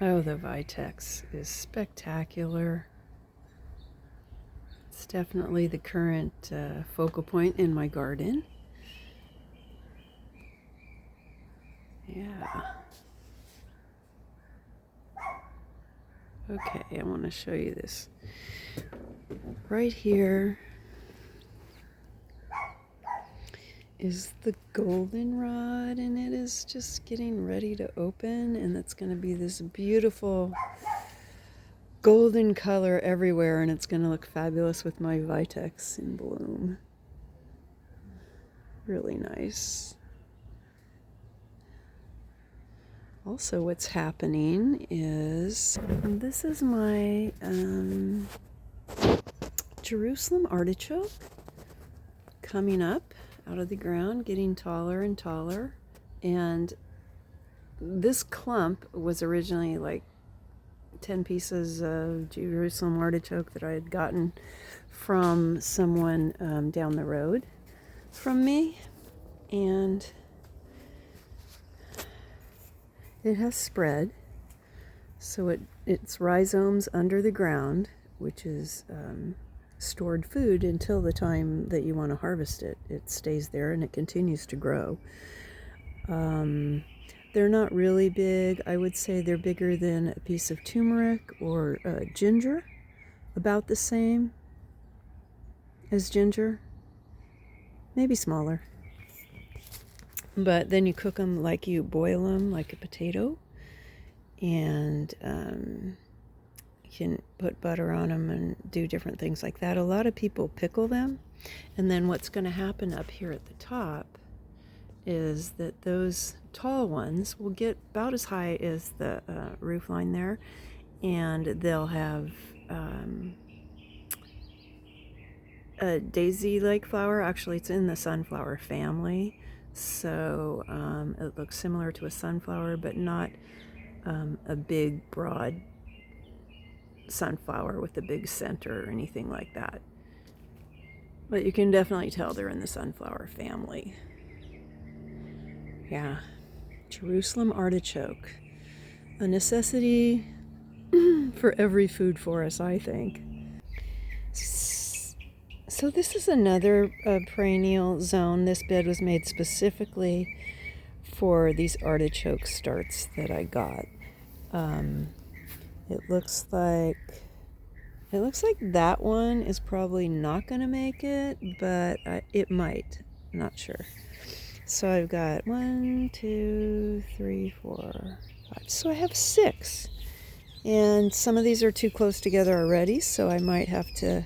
Oh, the Vitex is spectacular. It's definitely the current focal point in my garden. Yeah. Okay, I want to show you this. Right here is the goldenrod, and it is just getting ready to open, and it's going to be this beautiful golden color everywhere, and it's going to look fabulous with my Vitex in bloom. Really nice. Also, what's happening is this is my Jerusalem artichoke coming up out of the ground, getting taller and taller. And this clump was originally like 10 pieces of Jerusalem artichoke that I had gotten from someone down the road from me. And it has spread. So it's rhizomes under the ground, which is stored food until the time that you want to harvest it. It stays there and it continues to grow. They're not really big. I would say they're bigger than a piece of turmeric or ginger, about the same as ginger, maybe smaller. But then you cook them like you boil them, like a potato, and you can put butter on them and do different things like that. A lot of people pickle them, and then what's going to happen up here at the top is that those tall ones will get about as high as the roof line there, and they'll have a daisy-like flower. Actually, it's in the sunflower family, so it looks similar to a sunflower, but not a big, broad sunflower with a big center or anything like that. But you can definitely tell they're in the sunflower family. Yeah, Jerusalem artichoke, a necessity for every food forest, I think. So this is another perennial zone. This bed was made specifically for these artichoke starts that I got. It looks like that one is probably not going to make it, but it might. I'm not sure. So I've got 1, 2, 3, 4, 5. So I have 6. And some of these are too close together already, so I might have to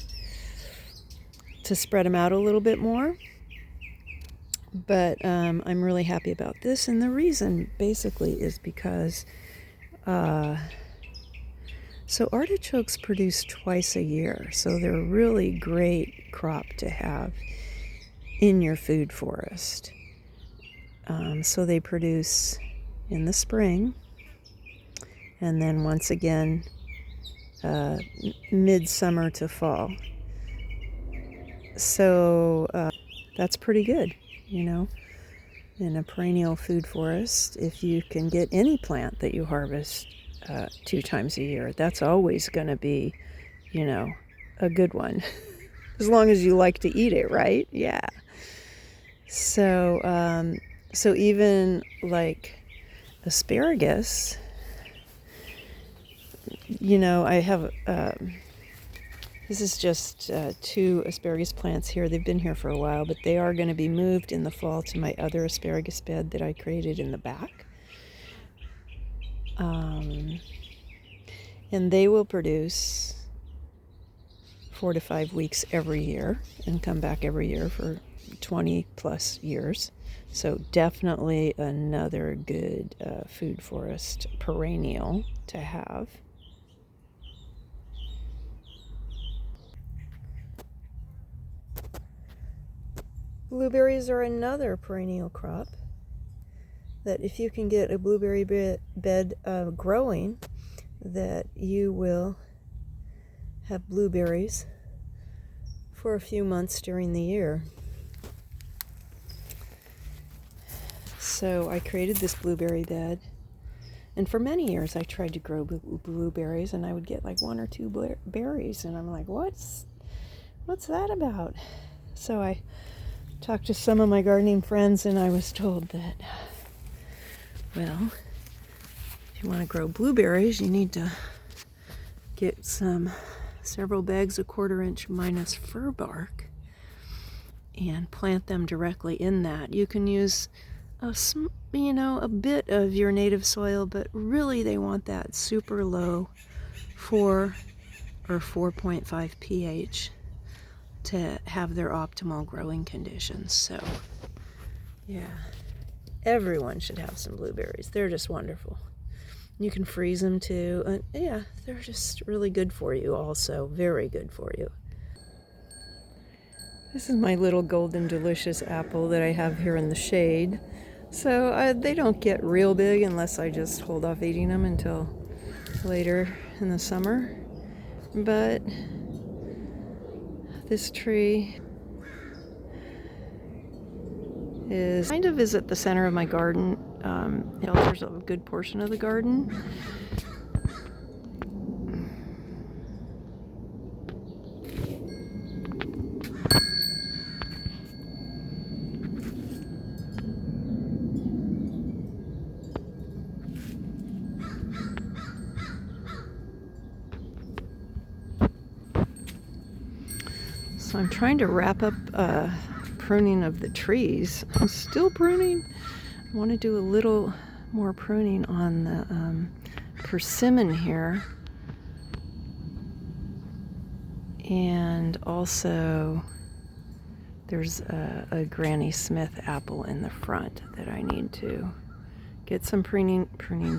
spread them out a little bit more. But I'm really happy about this, and the reason basically is because so artichokes produce twice a year, so they're a really great crop to have in your food forest. So they produce in the spring, and then once again midsummer to fall. So that's pretty good, you know, in a perennial food forest. If you can get any plant that you harvest 2 times a year, that's always going to be, you know, a good one. As long as you like to eat it, right? Yeah. So, so even like asparagus, you know, I have, this is just 2 asparagus plants here. They've been here for a while, but they are going to be moved in the fall to my other asparagus bed that I created in the back. And they will produce 4 to 5 weeks every year and come back every year for 20 plus years. So definitely another good food forest perennial to have. Blueberries are another perennial crop that if you can get a blueberry bed growing, that you will have blueberries for a few months during the year. So I created this blueberry bed And for many years, I tried to grow blueberries, and I would get like 1 or 2 berries, and I'm like, what's that about? So I talked to some of my gardening friends, and I was told that, well, if you want to grow blueberries, you need to get several bags of 1/4 inch minus fir bark and plant them directly in that. You can use a bit of your native soil, but really they want that super low 4 or 4.5 pH to have their optimal growing conditions. So yeah, everyone should have some blueberries. They're just wonderful. You can freeze them too, and yeah, they're just really good for you also, very good for you. This is my little golden delicious apple that I have here in the shade. So they don't get real big unless I just hold off eating them until later in the summer. But this tree is kind of at the center of my garden. It shelters a good portion of the garden. So I'm trying to wrap up pruning of the trees. I'm still pruning. I want to do a little more pruning on the persimmon here. And also there's a Granny Smith apple in the front that I need to get some pruning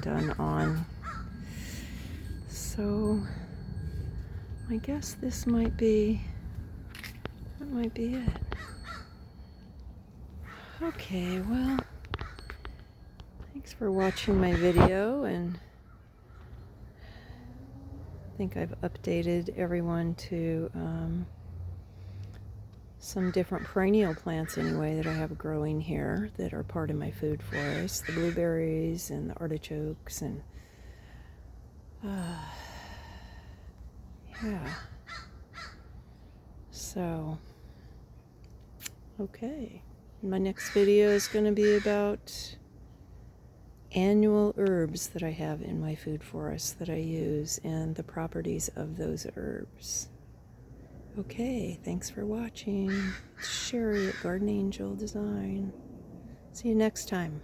done on. So I guess that might be it. Okay, well, thanks for watching my video, and I think I've updated everyone to some different perennial plants anyway that I have growing here that are part of my food forest. The blueberries and the artichokes and yeah. So, okay. My next video is going to be about annual herbs that I have in my food forest that I use and the properties of those herbs. Okay, thanks for watching. It's Sherry at Garden Angel Design. See you next time.